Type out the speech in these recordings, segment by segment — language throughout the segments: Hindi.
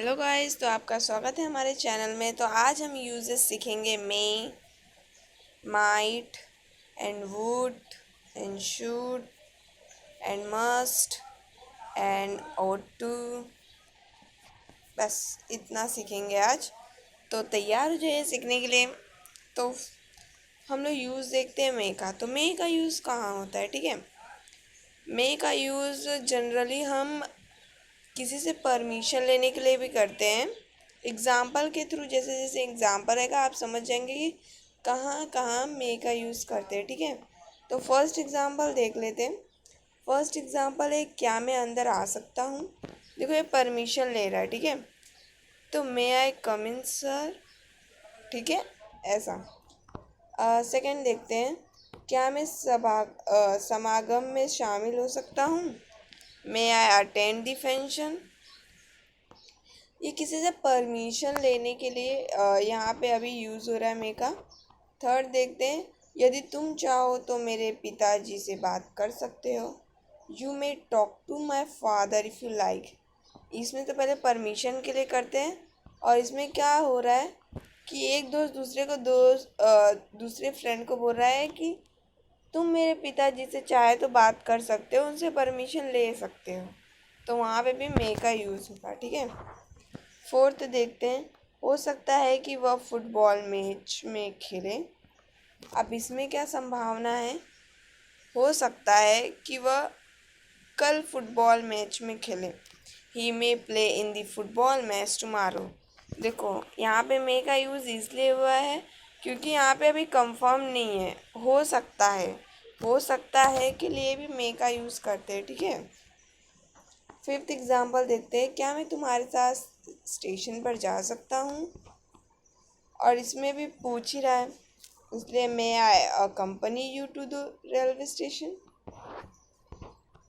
हेलो गाइस, तो आपका स्वागत है हमारे चैनल में। तो आज हम यूजेस सीखेंगे may, might and would and should and must and ought to। बस इतना सीखेंगे आज। तो तैयार हो जाइए सीखने के लिए। तो हम लोग यूज़ देखते हैं मे का। तो मे का यूज़ कहाँ होता है, ठीक है। मे का यूज़ जनरली हम किसी से परमिशन लेने के लिए भी करते हैं, एग्ज़ाम्पल के थ्रू। जैसे जैसे एग्ज़ाम्पल रहेगा आप समझ जाएंगे कि कहाँ कहाँ मे का यूज़ करते हैं, ठीक है। तो फर्स्ट एग्ज़ाम्पल देख लेते हैं। फर्स्ट एग्ज़ाम्पल है, क्या मैं अंदर आ सकता हूँ। देखो ये परमिशन ले रहा है, ठीक है। तो मे आई कम इन सर, ठीक है, ऐसा। सेकंड देखते हैं, क्या मैं समागम में शामिल हो सकता हूँ। मे आई अटेंड द फंक्शन। ये किसी से परमिशन लेने के लिए यहाँ पे अभी यूज़ हो रहा है मे का। थर्ड देखते हैं, यदि तुम चाहो तो मेरे पिताजी से बात कर सकते हो। You may talk to my father if you like. इसमें तो पहले परमिशन के लिए करते हैं, और इसमें क्या हो रहा है कि एक दोस्त दूसरे फ्रेंड को बोल रहा है कि तुम मेरे पिताजी से चाहे तो बात कर सकते हो, उनसे परमिशन ले सकते हो। तो वहाँ पे भी मे का यूज़ होगा, ठीक है। फोर्थ देखते हैं, हो सकता है कि वह फुटबॉल मैच में खेले। अब इसमें क्या संभावना है, हो सकता है कि वह कल फुटबॉल मैच में खेले। He may play in the football match tomorrow. देखो यहाँ पे मे का यूज़ इसलिए हुआ है क्योंकि यहाँ पे अभी कंफर्म नहीं है, हो सकता है के लिए भी मे का यूज़ करते हैं, ठीक है। फिफ्थ एग्जाम्पल देखते हैं, क्या मैं तुम्हारे साथ स्टेशन पर जा सकता हूँ। और इसमें भी पूछ ही रहा है, इसलिए may I accompany you to the railway station.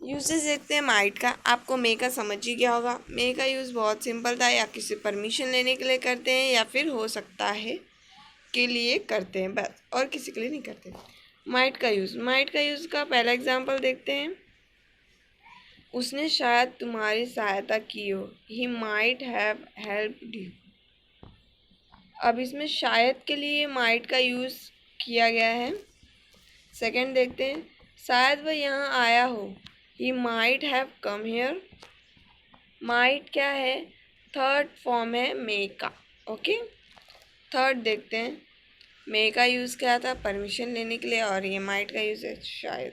Uses देखते हैं माइट का। आपको मे का समझ ही गया होगा। मे का यूज़ बहुत सिंपल था, या किसी परमिशन लेने के लिए करते हैं या फिर हो सकता है के लिए करते हैं, बस, और किसी के लिए नहीं करते। माइट का यूज़ का पहला एग्जाम्पल देखते हैं, उसने शायद तुम्हारी सहायता की हो। He might have helped you. अब इसमें शायद के लिए माइट का यूज़ किया गया है। सेकंड देखते हैं, शायद वह यहाँ आया हो। He might have come here. Might क्या है, थर्ड फॉर्म है मे का, ओके। थर्ड देखते हैं, मे का यूज़ क्या था, परमिशन लेने के लिए, और ये माइट का यूज़ है शायद।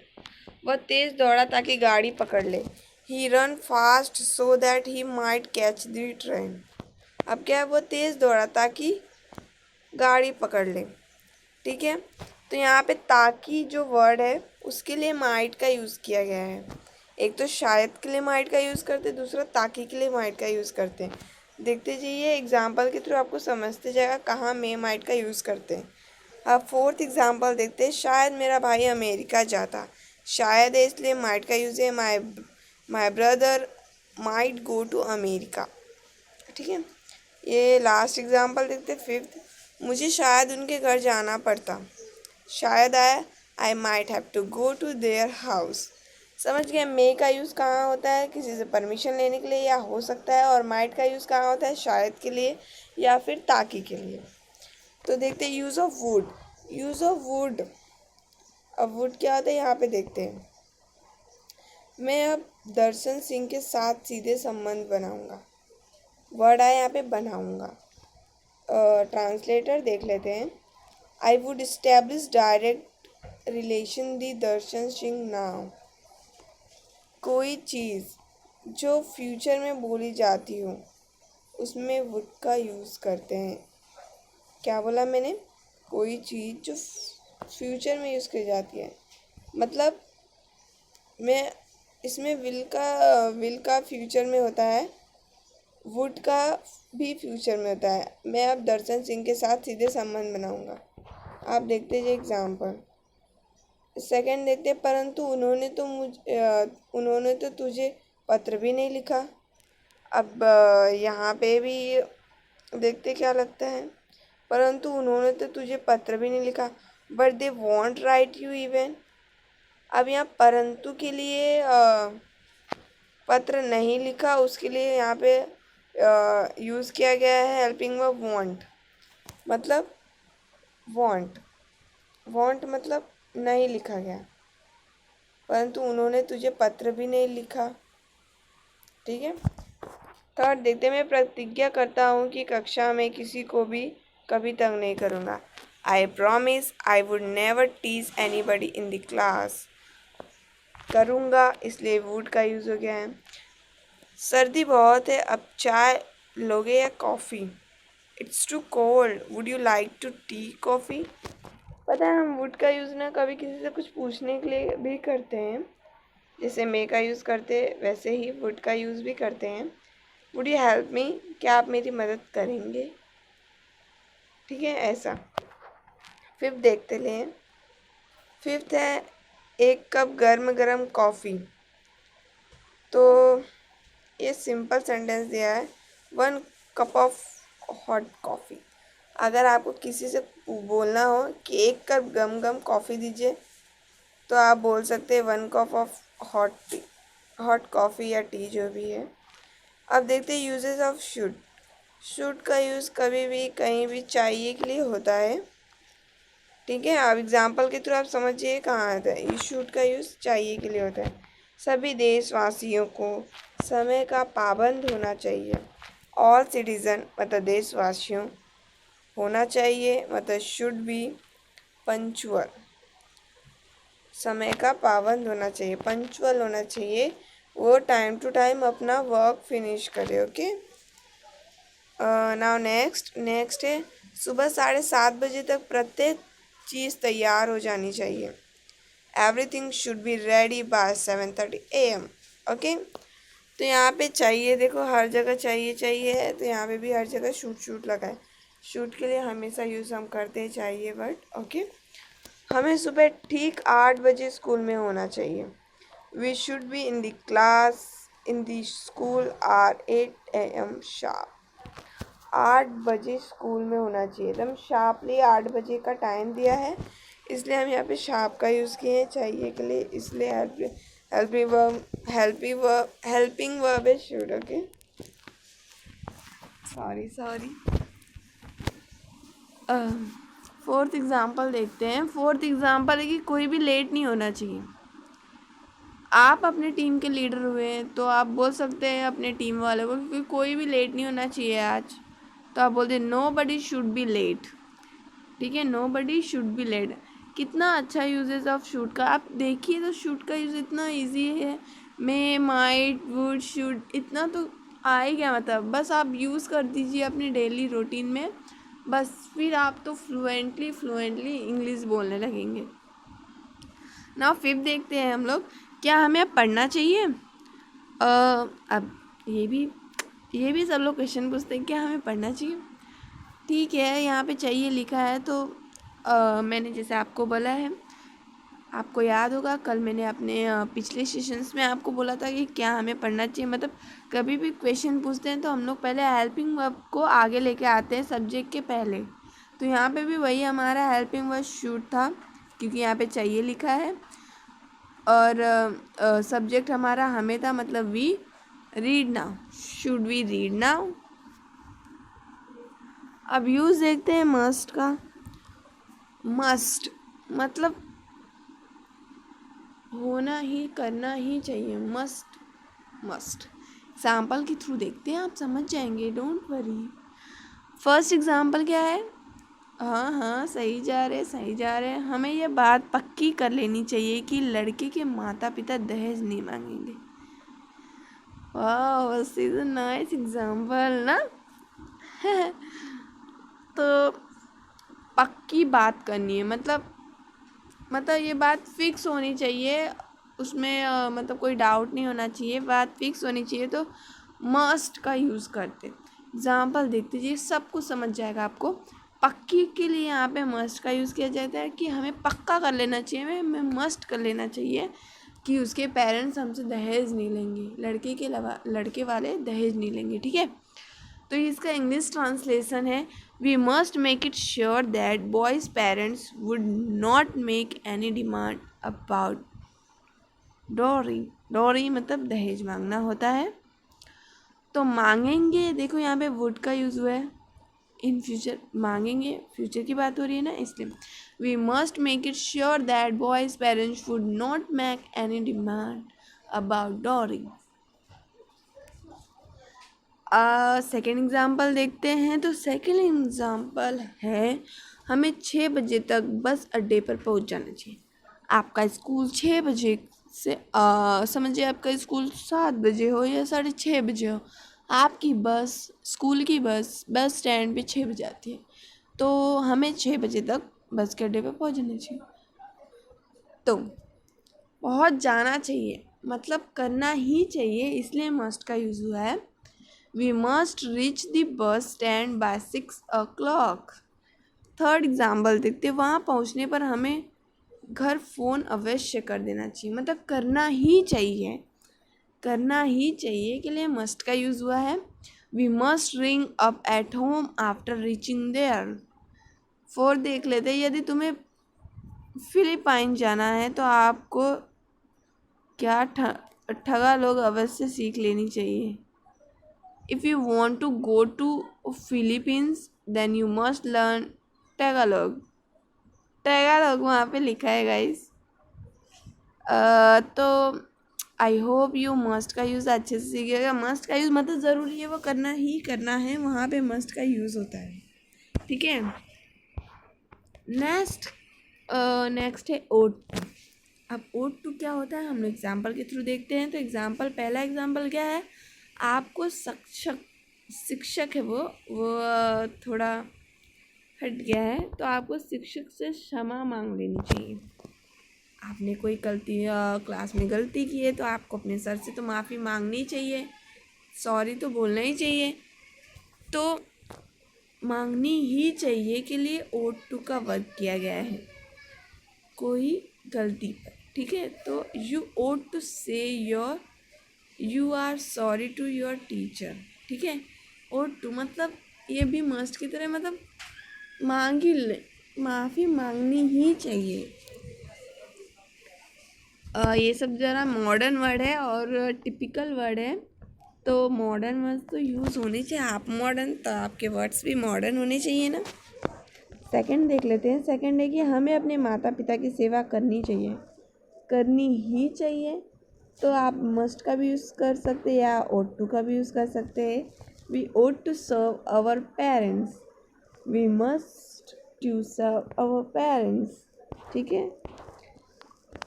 वह तेज़ दौड़ा ताकि गाड़ी पकड़ ले। He run fast so that he might catch the train. अब क्या है, वो तेज़ दौड़ा ताकि गाड़ी पकड़ ले, ठीक है। तो यहाँ पे ताकि जो वर्ड है उसके लिए माइट का यूज़ किया गया है। एक तो शायद के लिए माइट का यूज़ करते, दूसरा ताकि के लिए माइट का यूज़ करते हैं। देखते जाइए एग्जाम्पल के थ्रू, आपको समझते जाएगा कहाँ में माइट का यूज़ करते हैं। अब फोर्थ एग्जाम्पल देखते हैं, शायद मेरा भाई अमेरिका जाता। शायद है इसलिए माइट का यूज़ है, my brother might go to America, ठीक है। ये लास्ट एग्जाम्पल देखते हैं, फिफ्थ, मुझे शायद उनके घर जाना पड़ता। शायद आया, I might have to go to their house. समझ गए मे का यूज़ कहाँ होता है, किसी से परमिशन लेने के लिए या हो सकता है, और माइट का यूज़ कहाँ होता है, शायद के लिए या फिर ताकि के लिए। तो देखते हैं use of would. Use of would, अब वुड क्या होता है यहाँ पे देखते हैं। मैं अब दर्शन सिंह के साथ सीधे संबंध बनाऊंगा। वर्ड आया यहाँ पे बनाऊंगा। ट्रांसलेटर देख लेते हैं, I would establish direct relation the Darshan Singh now. कोई चीज़ जो फ्यूचर में बोली जाती हो उसमें वुड का यूज़ करते हैं। क्या बोला मैंने, कोई चीज़ जो फ्यूचर में यूज़ की जाती है, मतलब मैं इसमें विल का फ्यूचर में होता है, वुड का भी फ्यूचर में होता है। मैं अब दर्शन सिंह के साथ सीधे संबंध बनाऊंगा। आप देखते जाइए एग्जाम्पल। सेकंड देखते, परंतु उन्होंने तो तुझे पत्र भी नहीं लिखा। अब यहाँ पे भी देखते क्या लगता है, परंतु उन्होंने तो तुझे पत्र भी नहीं लिखा, but they want right you even. अब यहाँ परंतु के लिए पत्र नहीं लिखा, उसके लिए यहाँ पे यूज़ किया गया है हेल्पिंग वर्ब वांट, मतलब वांट, वांट मतलब नहीं लिखा गया, परंतु उन्होंने तुझे पत्र भी नहीं लिखा। ठीक है। थर्ड देखते हैं, मैं प्रतिज्ञा करता हूँ कि कक्षा में किसी को भी कभी तंग नहीं करूँगा। I promise I would never tease anybody in the class. करूँगा इसलिए वुड का यूज़ हो गया है। सर्दी बहुत है, अब चाय लोगे या coffee? It's too cold, would you like to tea coffee? पता है हम वुड का यूज़ ना कभी किसी से कुछ पूछने के लिए भी करते हैं, जैसे मे का यूज़ करते हैं वैसे ही वुड का यूज़ भी करते हैं। वुड यू हेल्प मी, क्या आप मेरी मदद करेंगे? ठीक है, ऐसा। फिफ्थ देखते लें। फिफ्थ है एक कप गर्म गर्म कॉफ़ी। तो ये सिंपल सेंटेंस दिया है, 1 कप ऑफ हॉट कॉफ़ी। अगर आपको किसी से बोलना हो कि 1 कप गम गम कॉफ़ी दीजिए, तो आप बोल सकते हैं 1 cup of hot T, hot coffee या टी जो भी है। अब देखते हैं यूजेस ऑफ शुड। शुड का यूज़ कभी भी कहीं भी चाहिए के लिए होता है। ठीक है, अब एग्जाम्पल के थ्रू आप समझिए कहाँ आता है। इस शुड का यूज़ चाहिए के लिए होता है। सभी देशवासियों को समय का पाबंद होना चाहिए। ऑल सिटीज़न मतलब देशवासियों, होना चाहिए मतलब शुड बी पंचुअल, समय का पाबंद होना चाहिए, पंचुअल होना चाहिए, वो टाइम टू टाइम अपना वर्क फिनिश करे। ओके। नाउ नेक्स्ट है सुबह 7:30 बजे तक प्रत्येक चीज़ तैयार हो जानी चाहिए। Everything should be ready bye 7:30 AM। Okay. तो यहाँ पे चाहिए, देखो हर जगह चाहिए चाहिए है, तो यहाँ पे भी हर जगह शूट लगा है। शूट के लिए हमेशा यूज़ हम करते हैं चाहिए वर्ड। ओके। हमें सुबह ठीक 8 बजे स्कूल में होना चाहिए। We should be in the class in the school are 8 AM sharp. 8 बजे स्कूल में होना चाहिए, एकदम शार्पली 8 बजे का टाइम दिया है, इसलिए हम यहाँ पे शार्प का यूज़ किए हैं चाहिए के लिए, इसलिए हेल्पिंग वर्ब है should. Okay, sorry. Fourth example देखते हैं। फोर्थ एग्जाम्पल है कि कोई भी लेट नहीं होना चाहिए। आप अपने टीम के लीडर हुए हैं तो आप बोल सकते हैं अपने टीम वालों को कि कोई भी लेट नहीं होना चाहिए आज, तो आप बोलते हैं nobody should be late. ठीक है, nobody should be late. कितना अच्छा यूजेस ऑफ शुड का, आप देखिए तो शुड का यूज़ इतना इजी है। मे, माइट, वुड, शुड, इतना तो आ ही गया, मतलब बस आप यूज़ कर दीजिए अपनी डेली रूटीन में, बस फिर आप तो फ्लुएंटली इंग्लिश बोलने लगेंगे। नाउ फिफ्थ देखते हैं हम लोग, क्या हमें अब पढ़ना चाहिए? अब ये भी सब लोग क्वेश्चन पूछते हैं, क्या हमें पढ़ना चाहिए? ठीक है, यहाँ पे चाहिए लिखा है, तो मैंने जैसे आपको बोला है, आपको याद होगा कल मैंने अपने पिछले सेशंस में आपको बोला था कि क्या हमें पढ़ना चाहिए, मतलब कभी भी क्वेश्चन पूछते हैं तो हम लोग पहले हेल्पिंग वर्ब को आगे लेके आते हैं सब्जेक्ट के पहले। तो यहाँ पे भी वही हमारा हेल्पिंग वर्ब शुड था, क्योंकि यहाँ पे चाहिए लिखा है, और सब्जेक्ट हमारा हमें था, मतलब we read now, should we read now. अब यूज़ देखते हैं मस्ट का। मस्ट मतलब होना ही, करना ही चाहिए, मस्ट एग्जाम्पल के थ्रू देखते हैं, आप समझ जाएंगे, डोंट वरी। फर्स्ट एग्जाम्पल क्या है? हाँ सही जा रहे। हमें ये बात पक्की कर लेनी चाहिए कि लड़के के माता पिता दहेज नहीं मांगेंगे। वाह, this is a nice example ना। तो पक्की बात करनी है, मतलब ये बात फिक्स होनी चाहिए, उसमें मतलब कोई डाउट नहीं होना चाहिए, बात फिक्स होनी चाहिए, तो मस्ट का यूज़ करते। एग्जाम्पल देखते जी, सब कुछ समझ जाएगा आपको। पक्की के लिए यहाँ पे मस्ट का यूज़ किया जाता है कि हमें पक्का कर लेना चाहिए, हमें मस्ट कर लेना चाहिए कि उसके पेरेंट्स हमसे दहेज नहीं लेंगे, लड़के वाले दहेज नहीं लेंगे। ठीक है, तो इसका इंग्लिश ट्रांसलेशन है, we must make it sure that boys parents would not make any demand about dowry. Dowry मतलब दहेज मांगना होता है। तो मांगेंगे, देखो यहाँ पे वुड का यूज़ हुआ है। इन फ्यूचर मांगेंगे, फ्यूचर की बात हो रही है ना, इसलिए we must make it sure that boys parents would not make any demand about dowry. Second example देखते हैं। तो सेकेंड एग्जाम्पल है, हमें 6 बजे तक बस अड्डे पर पहुंच जाना चाहिए। आपका स्कूल 6 बजे से समझिए आपका स्कूल 7 बजे हो या 6:30 बजे हो, आपकी बस, स्कूल की बस स्टैंड पे 6 बजे आती है, तो हमें 6 बजे तक बस के अड्डे पे पहुंच जाना चाहिए। तो पहुंच जाना चाहिए मतलब करना ही चाहिए, इसलिए मस्ट का यूज़ हुआ है। We must reach the bus stand by 6 o'clock। Third example देखते, वहाँ पहुँचने पर हमें घर फ़ोन अवश्य कर देना चाहिए, मतलब करना ही चाहिए, करना ही चाहिए के लिए मस्ट का यूज़ हुआ है। We must ring up at home after reaching there. Fourth देख लेते, यदि तुम्हें फिलीपाइन जाना है तो आपको क्या ठगा लोग अवश्य सीख लेनी चाहिए। If you want to go to Philippines, then you must learn Tagalog. Tagalog वहाँ पे लिखा है गाइस। तो आई होप यू मस्ट का यूज़ अच्छे से सीखिएगा। मस्ट का यूज़ मतलब ज़रूरी है, वो करना ही करना है, वहाँ पे मस्ट का यूज़ होता है, ठीक है। नेक्स्ट है ओट टू। अब ओट टू क्या होता है हम लोग एग्जाम्पल के थ्रू देखते हैं। तो एग्जाम्पल, पहला एग्जाम्पल क्या है, आपको शिक्षक है वो थोड़ा हट गया है, तो आपको शिक्षक से क्षमा मांग लेनी चाहिए। आपने कोई गलती क्लास में गलती की है तो आपको अपने सर से तो माफ़ी मांगनी चाहिए, सॉरी तो बोलना ही चाहिए, तो मांगनी ही चाहिए के लिए ओट टू का वर्क किया गया है कोई गलती पर, ठीक है। तो you ought to say you are sorry to your teacher, ठीक है। ओट टू मतलब ये भी मस्ट की तरह, मतलब मांग ही ले, माफ़ी मांगनी ही चाहिए। ये सब ज़रा मॉडर्न वर्ड है और टिपिकल वर्ड है, तो मॉडर्न वर्ड्स तो यूज़ होने चाहिए। आप मॉडर्न तो आपके वर्ड्स भी मॉडर्न होने चाहिए ना। सेकंड देख लेते हैं। सेकंड है कि हमें अपने माता पिता की सेवा करनी चाहिए, करनी ही चाहिए, तो आप मस्ट का भी यूज़ कर सकते हैं या ओट टू का भी यूज़ कर सकते हैं। We ought to serve our parents, we must to serve our parents, ठीक है।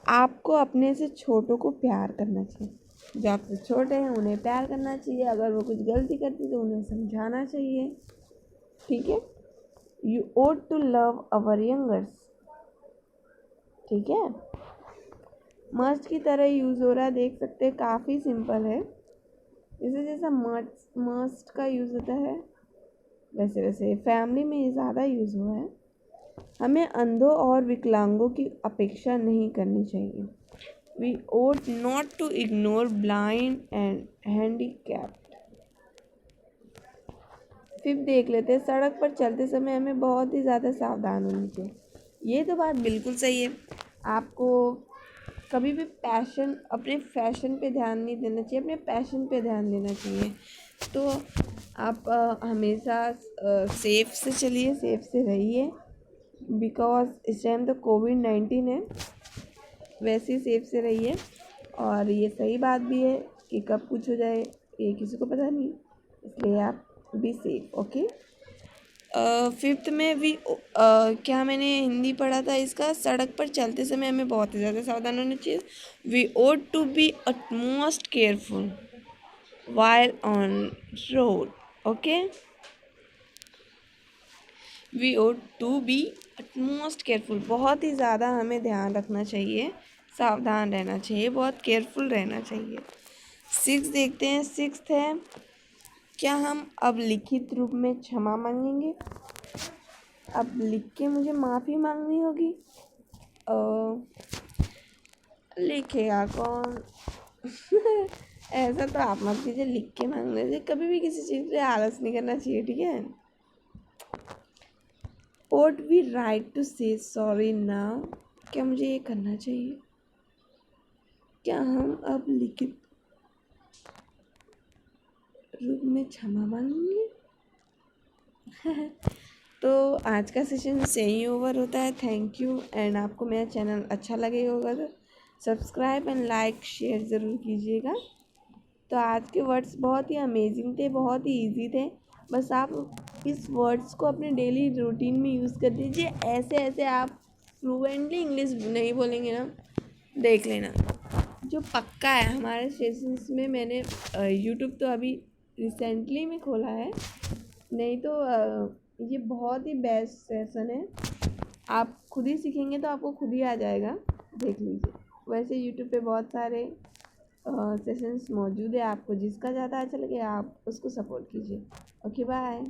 आपको अपने से छोटों को प्यार करना चाहिए, जो आपसे छोटे हैं उन्हें प्यार करना चाहिए, अगर वो कुछ गलती करती तो उन्हें समझाना चाहिए, ठीक है। You ought to love our youngers, ठीक है। मस्ट की तरह यूज़ हो रहा है, देख सकते हैं, काफ़ी सिंपल है। इसे जैसा मस्ट का यूज़ होता है वैसे वैसे फैमिली में ज़्यादा यूज़ हुआ है। हमें अंधों और विकलांगों की अपेक्षा नहीं करनी चाहिए। We ought not to ignore blind and handicapped. फिर देख लेते हैं, सड़क पर चलते समय हमें बहुत ही ज़्यादा सावधान होनी चाहिए। ये तो बात बिल्कुल सही है, आपको कभी भी अपने फैशन पे ध्यान नहीं देना चाहिए, अपने पैशन पे ध्यान देना चाहिए। तो आप हमेशा सेफ से चलिए, सेफ से रहिए, बिकॉज इस टाइम तो कोविड-19 है, वैसे ही सेफ से रहिए। और ये सही बात भी है कि कब कुछ हो जाए ये किसी को पता नहीं, इसलिए आप बी सेफ, ओके। फिफ्थ में भी क्या मैंने हिंदी पढ़ा था इसका, सड़क पर चलते समय हमें बहुत ही ज़्यादा सावधान होना चाहिए। We ought to be utmost careful while on road, okay. We ought to be utmost careful, बहुत ही ज़्यादा हमें ध्यान रखना चाहिए, सावधान रहना चाहिए, बहुत केयरफुल रहना चाहिए। सिक्स देखते हैं। सिक्स्थ है, क्या हम अब लिखित रूप में क्षमा मांगेंगे। अब लिख के मुझे माफ़ी मांगनी होगी, लिखेगा कौन ऐसा तो आप मत कीजिए, लिख के मांगने से कभी भी किसी चीज़ पे आलस नहीं करना चाहिए, ठीक है। Ought we right to say sorry now? क्या मुझे ये करना चाहिए, क्या हम अब लिखित रूप में क्षमा मांगूंगी। तो आज का सेशन से ही ओवर होता है। Thank you. एंड आपको मेरा चैनल अच्छा लगे होगा तो सब्सक्राइब एंड लाइक शेयर ज़रूर कीजिएगा। तो आज के वर्ड्स बहुत ही अमेजिंग थे, बहुत ही इजी थे। बस आप इस वर्ड्स को अपने डेली रूटीन में यूज़ कर दीजिए। ऐसे ऐसे आप फ्लुएंटली इंग्लिश नहीं बोलेंगे ना, देख लेना। जो पक्का है हमारे सेशंस में, मैंने यूट्यूब तो अभी रिसेंटली में खोला है, नहीं तो ये बहुत ही बेस्ट सेशन है। आप खुद ही सीखेंगे तो आपको खुद ही आ जाएगा, देख लीजिए। वैसे यूट्यूब पे बहुत सारे सेशंस मौजूद है, आपको जिसका ज़्यादा अच्छा लगे आप उसको सपोर्ट कीजिए। Okay bye.